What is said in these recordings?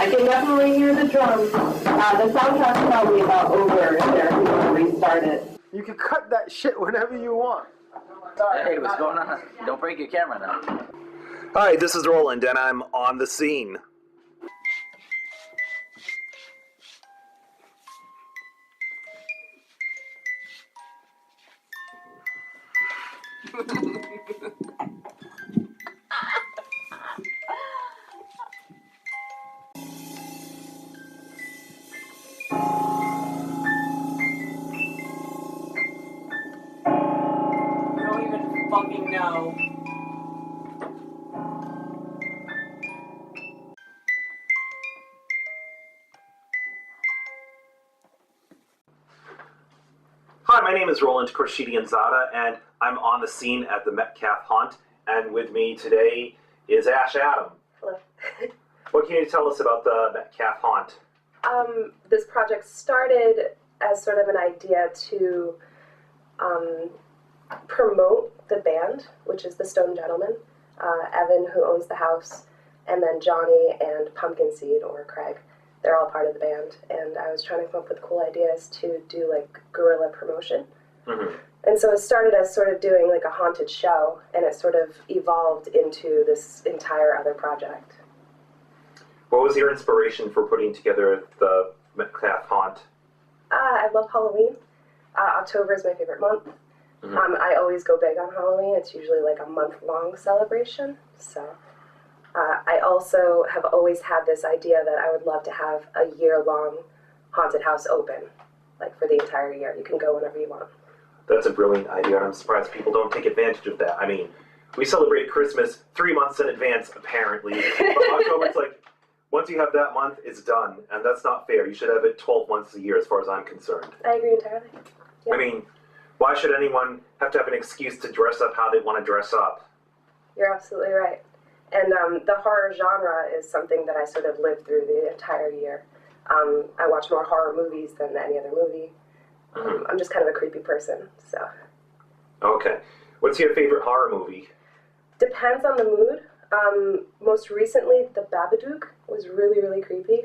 I can definitely hear the drums. The soundtrack's probably about over if they're going to restart it. You can cut that shit whenever you want. Hey, what's going on? Don't break your camera now. Hi, this is Roland, and I'm on the scene. Fucking no. Hi, my name is Roland Korshidianzada, and I'm on the scene at the Metcalf haunt, and with me today is Ash Adam. Hello. What can you tell us about the Metcalf haunt? This project started as sort of an idea to promote the band, which is the Stone Gentlemen, Evan, who owns the house, and then Johnny and Pumpkinseed, or Craig. They're all part of the band, and I was trying to come up with cool ideas to do like guerrilla promotion. Mm-hmm. And so it started as sort of doing like a haunted show, and it sort of evolved into this entire other project. What was your inspiration for putting together the Metcalf haunt? I love Halloween. October is my favorite month. Mm-hmm. I always go big on Halloween. It's usually like a month-long celebration. So I also have always had this idea that I would love to have a year-long haunted house open, like for the entire year. You can go whenever you want. That's a brilliant idea, and I'm surprised people don't take advantage of that. I mean, we celebrate Christmas 3 months in advance, apparently. But October, it's like, once you have that month, it's done, and that's not fair. You should have it 12 months a year, as far as I'm concerned. I agree entirely. Yeah. I mean, why should anyone have to have an excuse to dress up how they want to dress up? You're absolutely right. And the horror genre is something that I sort of live through the entire year. I watch more horror movies than any other movie. I'm just kind of a creepy person, so. Okay. What's your favorite horror movie? Depends on the mood. Most recently, The Babadook was really, really creepy.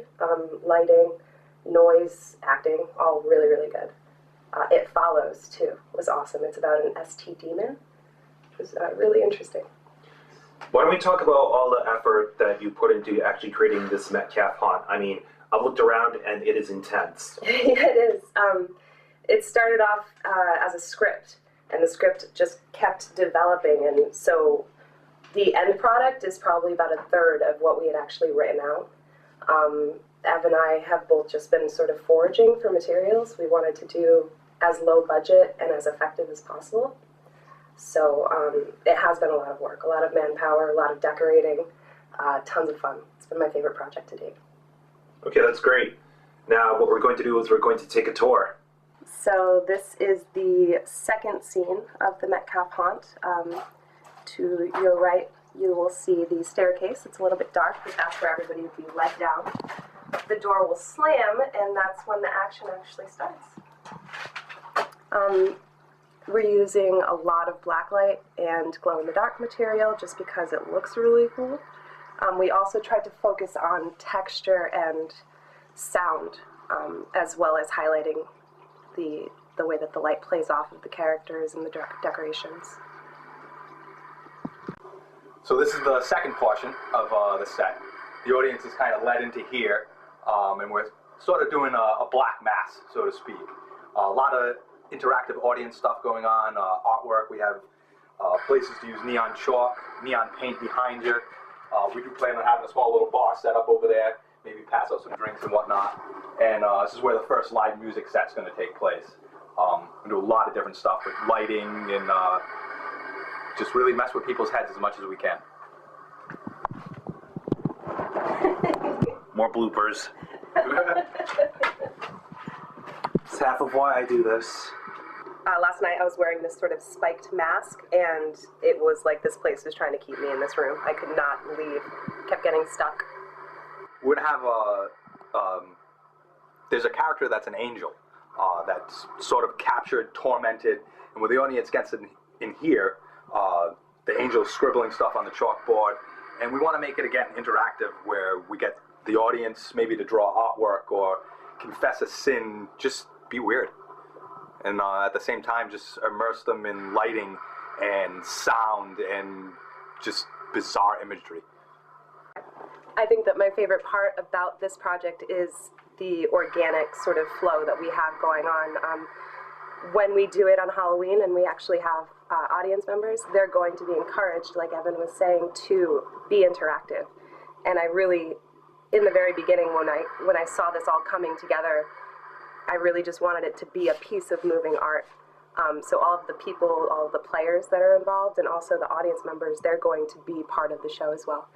Lighting, noise, acting, all really, really good. It Follows, too, was awesome. It's about an ST demon. It was really interesting. Why don't we talk about all the effort that you put into actually creating this Metcalf haunt? I mean, I've looked around and it is intense. Yeah, it is. It started off as a script, and the script just kept developing, and so the end product is probably about a third of what we had actually written out. Ev and I have both just been sort of foraging for materials. We wanted to do as low budget and as effective as possible. So it has been a lot of work, a lot of manpower, a lot of decorating, tons of fun. It's been my favorite project to date. Okay, that's great. Now what we're going to do is we're going to take a tour. So this is the second scene of the Metcalf haunt. To your right, you will see the staircase. It's a little bit dark, but that's where everybody would be led down. The door will slam, and that's when the action actually starts. We're using a lot of blacklight and glow-in-the-dark material just because it looks really cool. We also tried to focus on texture and sound, as well as highlighting the way that the light plays off of the characters and the decorations. So this is the second portion of the set. The audience is kind of led into here, and we're sort of doing a black mass, so to speak. A lot of interactive audience stuff going on, artwork. We have places to use neon chalk, neon paint behind you. We do plan on having a small little bar set up over there, maybe pass out some drinks and whatnot. And this is where the first live music set's going to take place. We do a lot of different stuff with lighting and just really mess with people's heads as much as we can. More bloopers. It's half of why I do this. Last night I was wearing this sort of spiked mask, and it was like this place was trying to keep me in this room. I could not leave. Kept getting stuck. We're going to have there's a character that's an angel that's sort of captured, tormented, and when the audience gets in here, the angel's scribbling stuff on the chalkboard, and we want to make it, again, interactive, where we get the audience maybe to draw artwork or confess a sin, just be weird. And at the same time, just immerse them in lighting and sound and just bizarre imagery. I think that my favorite part about this project is the organic sort of flow that we have going on. When we do it on Halloween and we actually have audience members, they're going to be encouraged, like Evan was saying, to be interactive. And I really, in the very beginning, when I saw this all coming together, I really just wanted it to be a piece of moving art. So all of the people, all of the players that are involved, and also the audience members, they're going to be part of the show as well.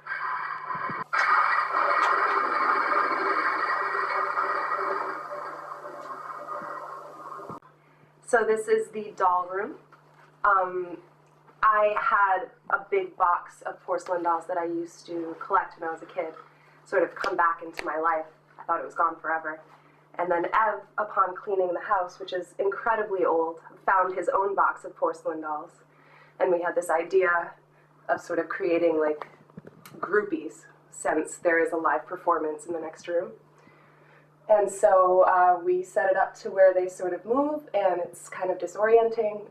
So this is the doll room. I had a big box of porcelain dolls that I used to collect when I was a kid, sort of come back into my life. I thought it was gone forever. And then Ev, upon cleaning the house, which is incredibly old, found his own box of porcelain dolls. And we had this idea of sort of creating like groupies, since there is a live performance in the next room. And so we set it up to where they sort of move, and it's kind of disorienting.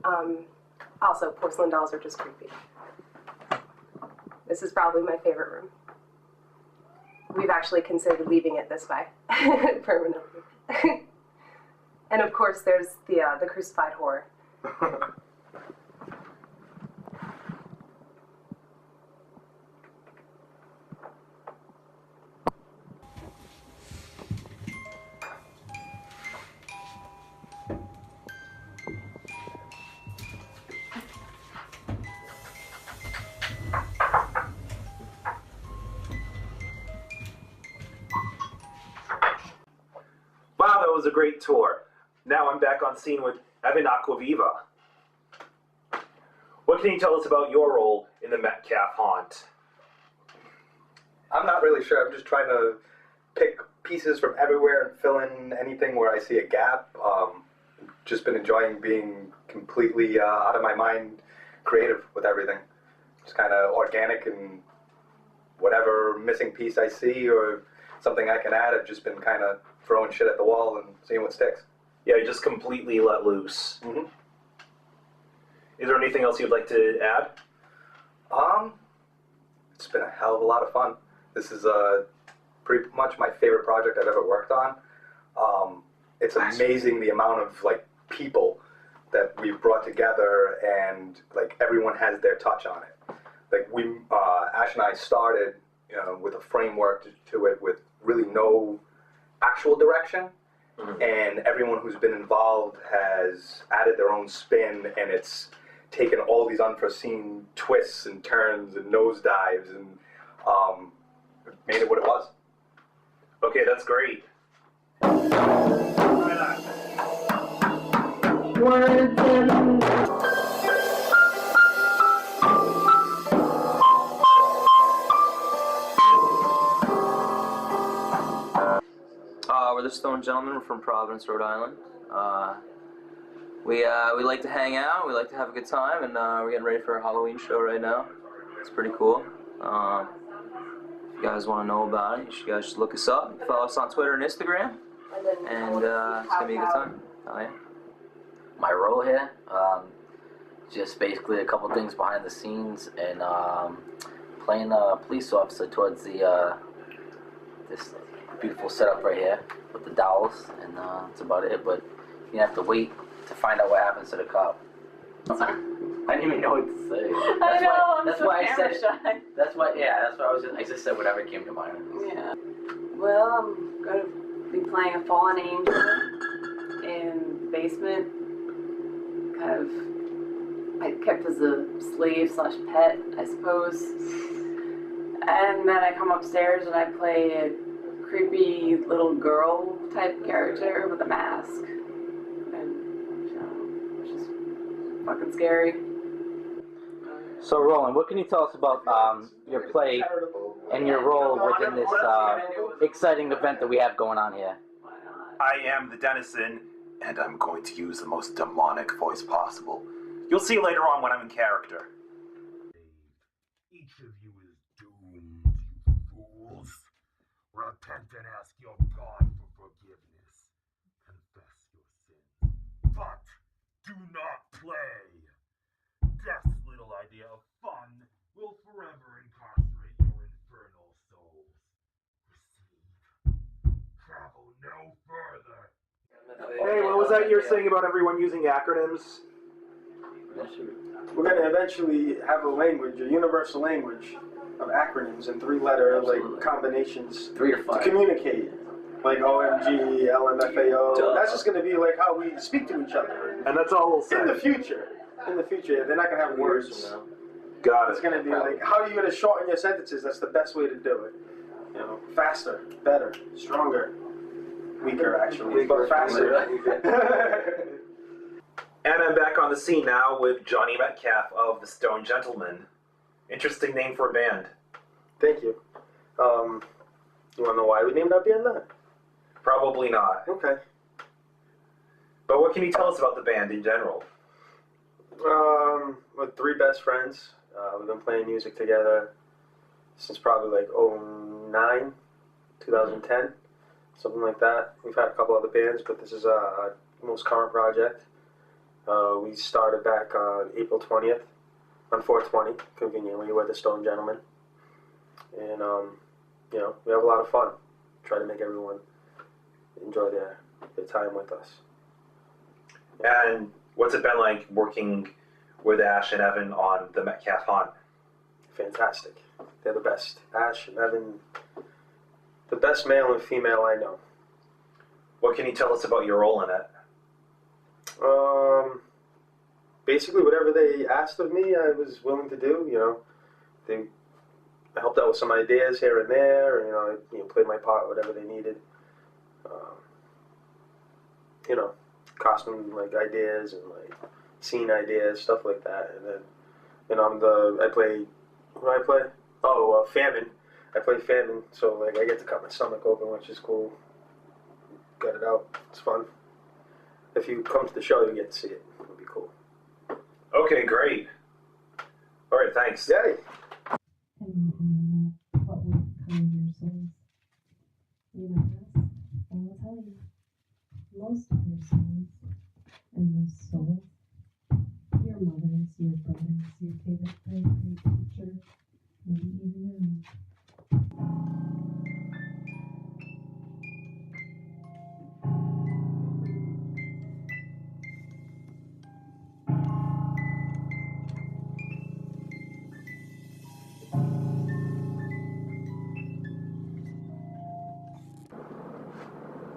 Also, porcelain dolls are just creepy. This is probably my favorite room. We've actually considered leaving it this way permanently. And of course, there's the crucified horror. Wow, that was a great tour. Now I'm back on scene with Evan Aquaviva. What can you tell us about your role in the Metcalf haunt? I'm not really sure. I'm just trying to pick pieces from everywhere and fill in anything where I see a gap. Just been enjoying being completely out of my mind creative with everything. Just kind of organic, and whatever missing piece I see or something I can add, I've just been kind of throwing shit at the wall and seeing what sticks. Yeah, you just completely let loose. Mm-hmm. Is there anything else you'd like to add? It's been a hell of a lot of fun. This is pretty much my favorite project I've ever worked on. It's amazing the amount of like people that we've brought together, and like everyone has their touch on it. Like Ash and I started, with a framework to it with really no actual direction, and everyone who's been involved has added their own spin, and it's taken all these unforeseen twists and turns and nosedives and made it what it was. Okay, that's great. Words and We're the Stone Gentlemen. We're from Providence, Rhode Island. We like to hang out. We like to have a good time, and we're getting ready for a Halloween show right now. It's pretty cool. If you guys want to know about it, you guys should look us up. Follow us on Twitter and Instagram, and it's gonna be a good time. Oh yeah. My role here, just basically a couple things behind the scenes, and playing a police officer towards the this beautiful setup right here with the dolls, and that's about it. But you have to wait to find out what happens to the cop. I didn't even know what to say. That's why I said. Shy. That's why I just said whatever came to mind. Yeah. Well, I'm going to be playing a fallen angel in the basement. Kind of, I kept as a slave / pet, I suppose. And then I come upstairs and I play a creepy little girl type character with a mask. And, it's just fucking scary. So, Roland, what can you tell us about your play and your role within this exciting event that we have going on here? I am the Dennison, and I'm going to use the most demonic voice possible. You'll see later on when I'm in character. Each of you is doomed, you fools. Repent and ask your God for forgiveness. Confess your sins. But do not play. Death's little idea of fun will forever incarcerate your infernal souls. Receive. Travel no further. Hey, what was that you're saying about everyone using acronyms? We're gonna eventually have a language, a universal language of acronyms and three-letter like combinations 3 to 5. to communicate. Like OMG, LMFAO. That's just gonna be like how we speak to each other. And that's all we'll say. In the future, they're not gonna have words. Got It's it. gonna be like, how are you gonna shorten your sentences? That's the best way to do it. You know, faster, better, stronger, weaker actually, but faster. And I'm back on the scene now with Johnny Metcalf of the Stone Gentlemen. Interesting name for a band. Thank you. You wanna know why we named our band that? Probably not. Okay. But what can you tell us about the band in general? We're 3 best friends. We've been playing music together since probably like 2009, 2010, something like that. We've had a couple other bands, but this is our most current project. We started back on April 20th, on 420, conveniently, with the Stone Gentlemen. And, you know, we have a lot of fun. Try to make everyone enjoy their time with us. And what's it been like working with Ash and Evan on the Metcalf Hunt? Fantastic. They're the best. Ash and Evan, the best male and female I know. What can you tell us about your role in it? Basically whatever they asked of me, I was willing to do. You know, I helped out with some ideas here and there. And, you know, played my part, whatever they needed. You know, costume like ideas and like scene ideas, stuff like that. And then, you know, I play. Who do I play? Oh, Famine. I play Famine, so like I get to cut my stomach open, which is cool. Gut it out. It's fun. If you come to the show, you get to see it. It'll be cool. Okay, great. All right, thanks. Yay. And what will come in your souls? You might ask, and I'll tell you. Most of your souls, and most souls, your mothers, your brothers, your favorite third grade teacher, maybe even your own.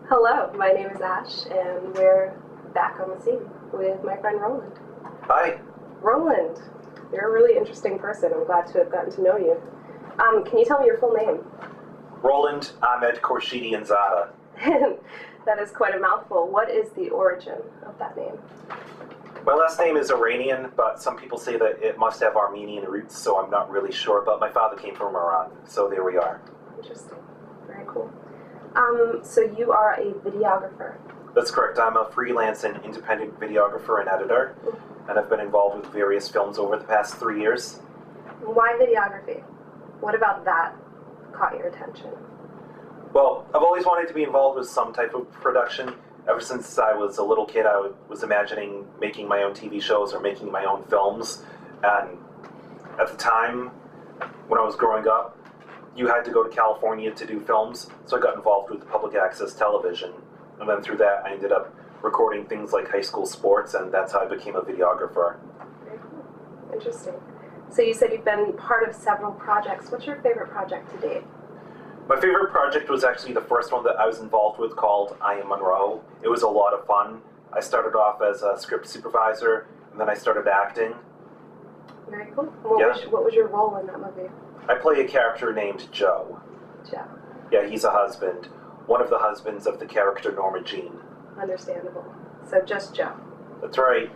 Hello, my name is Ash, and we're back on the scene with my friend Roland. Hi. Roland, you're a really interesting person. I'm glad to have gotten to know you. Can you tell me your full name? Roland Ahmed Khorshidi Zada. That is quite a mouthful. What is the origin of that name? My last name is Iranian, but some people say that it must have Armenian roots, so I'm not really sure. But my father came from Iran, so there we are. Interesting. Very cool. So you are a videographer. That's correct. I'm a freelance and independent videographer and editor, and I've been involved with various films over the past 3 years. Why videography? What about that caught your attention? Well, I've always wanted to be involved with some type of production. Ever since I was a little kid, I was imagining making my own TV shows or making my own films. And at the time, when I was growing up, you had to go to California to do films, so I got involved with public access television. And then through that, I ended up recording things like high school sports, and that's how I became a videographer. Very cool. Interesting. So you said you've been part of several projects. What's your favorite project to date? My favorite project was actually the first one that I was involved with, called I Am Monroe. It was a lot of fun. I started off as a script supervisor, and then I started acting. Very cool. What was your role in that movie? I play a character named Joe. Joe. Yeah, he's a husband. One of the husbands of the character Norma Jean. Understandable. So just Joe. That's right.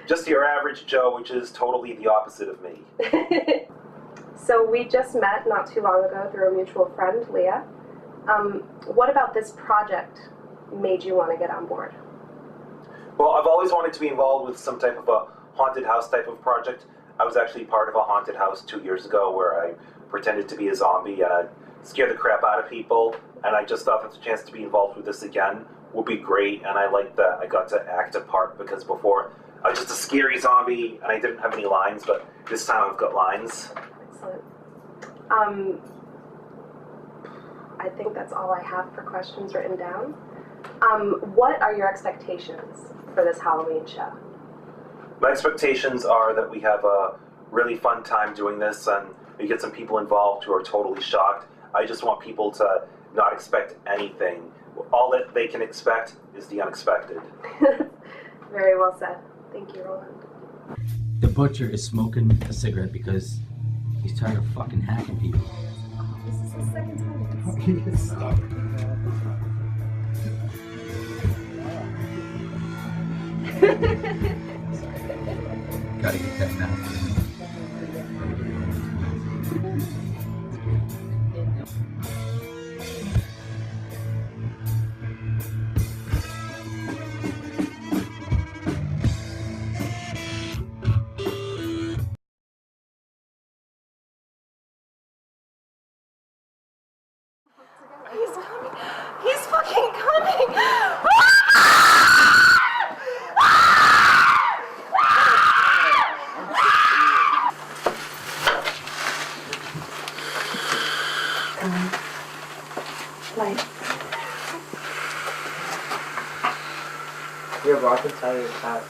Just your average Joe, which is totally the opposite of me. So we just met not too long ago through a mutual friend, Leah. What about this project made you want to get on board? Well, I've always wanted to be involved with some type of a haunted house type of project. I was actually part of a haunted house 2 years ago where I pretended to be a zombie and I scared the crap out of people, and I just thought that the chance to be involved with this again would be great, and I liked that I got to act a part, because before I was just a scary zombie and I didn't have any lines, but this time I've got lines. Excellent. I think that's all I have for questions written down. What are your expectations for this Halloween show? My expectations are that we have a really fun time doing this and we get some people involved who are totally shocked. I just want people to not expect anything. All that they can expect is the unexpected. Very well said. Thank you, Roland. The butcher is smoking a cigarette because he's tired of fucking hacking people. This is the second time. Gotta get that now. He's coming. He's fucking coming. Light. You have rock inside of your cat.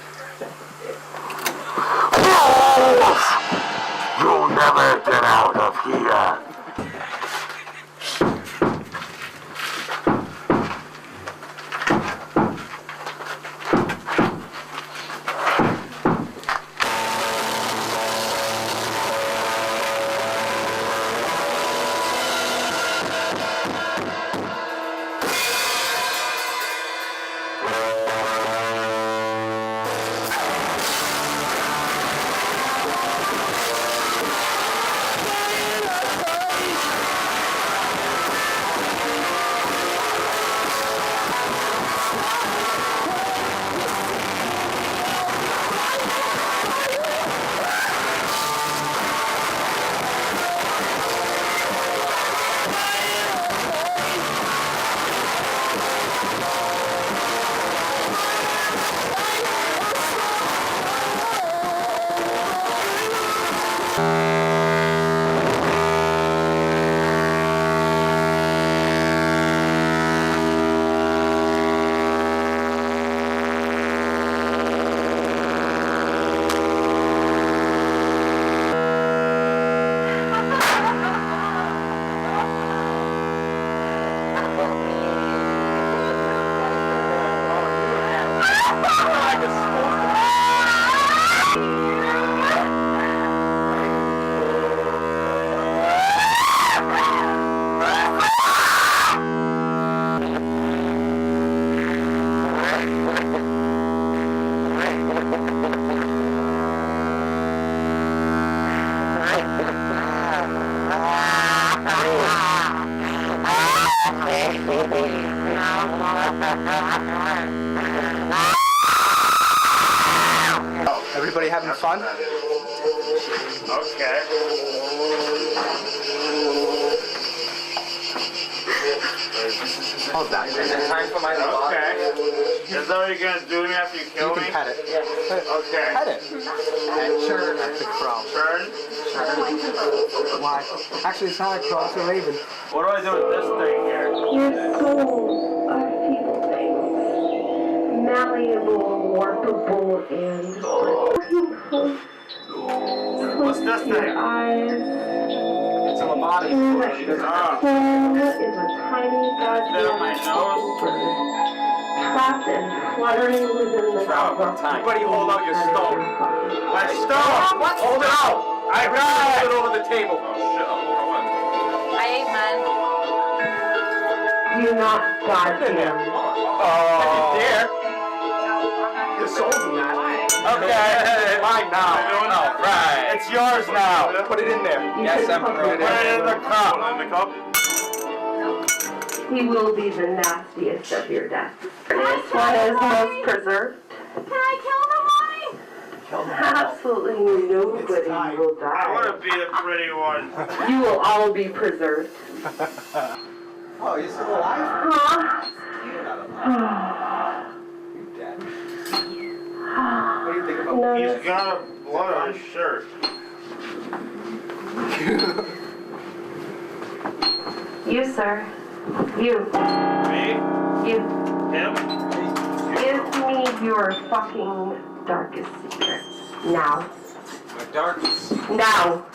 You'll never get out of here. Everybody having fun? Okay. Hold that. Is it time for my robot? Okay. Is that what you're gonna do to me after you kill You me? can pet it. Okay. Pet it. Turn. That's a crow. Turn. Why? Actually, it's not a crow. It's a raven. What do I do with this thing here? Your souls are people things. Malleable, warpable, and What's this thing? your eyes. It's a lobotomy. Is a tiny goddamn my nose. bird, trapped and fluttering within the Everybody hold out your stone. My stone! Hold it out. I got Hold it! it over the table. I ate mine. Do not goddamn. There. Your soul's in that. Okay. Mine now. All right. It's yours now. Put it in there. Yes, Emperor. Put it in the cup. In the cup. He will be the nastiest of your deaths. This one is most preserved. Can I kill the mommy? Absolutely nobody will I die. want to be the pretty one. You will all be preserved. Oh, you're still alive? Huh? You dead. What do you think about No, He's that's- got a blood on his shirt. You, sir. You. Me? You. Him? Give me your fucking darkest secret. Now. My darkest. Now.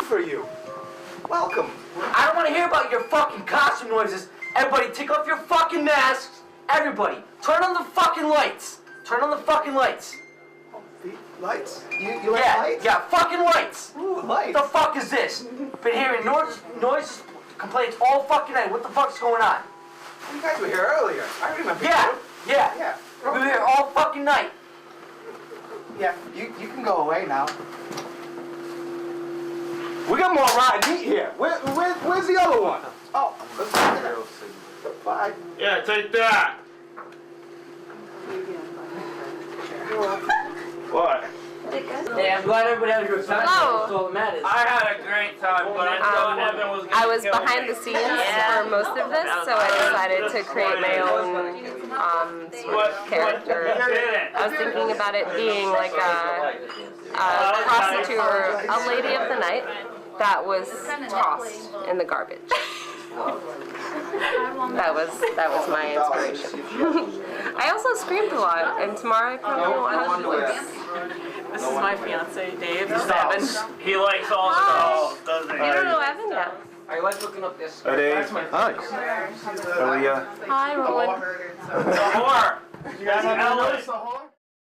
For you. Welcome. I don't want to hear about your fucking costume noises. Everybody, take off your fucking masks. Everybody, turn on the fucking lights. Turn on the fucking lights. The lights? You like Yeah, lights? yeah, fucking lights. Ooh, lights. What the fuck is this? Been hearing noise complaints all fucking night. What the fuck's going on? You guys were here earlier. I remember. Yeah, you. yeah. Yeah. We were here all fucking night. Yeah, you can go away now. We got more rotten meat here. Where's the other one? Oh, let's bye. Yeah, take that. What? Hey, I'm glad everybody had a good time. Hello. That's all that matters. I had a great time, but I thought Evan was gonna I was kill behind me. the scenes for most of this, so I decided to create my own sort of character. I was thinking about it being like a prostitute or a lady of the night that was tossed in the garbage. That was my inspiration. I also screamed a lot, and tomorrow I probably won't have a voice. This is my fiance, Dave. He likes all the dolls, doesn't he? You don't know Evan yet. I like looking up this. Hi, Dave. Hi. How are you? Hi, Roland. The whore. You guys haven't noticed the whore?